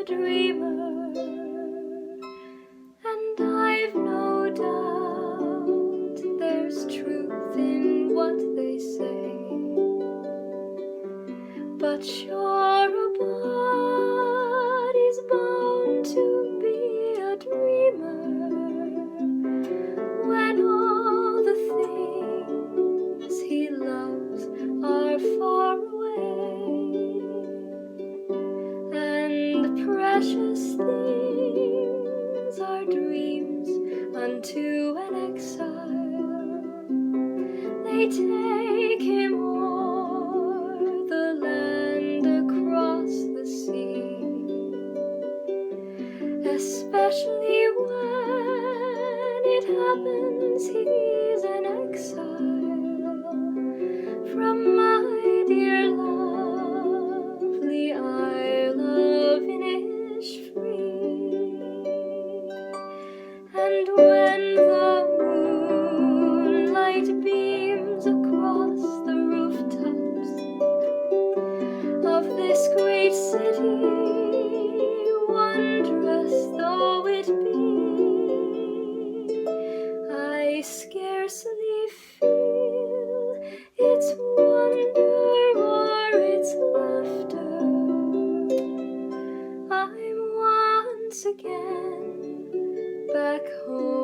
a dreamer, and I've no doubt there's truth in what they say. But sure, a body's bound to be a dreamer when all the things he loves are far away, and precious things are dreams unto an exile. They take him o'er the land across the sea, especially when it happens he's an exile from my dear lovely Isle of Innisfree. And when the moonlight beams across the rooftops of this great city, wondrous though it be, I scarcely feel its wonder or its laughter. I'm once again back home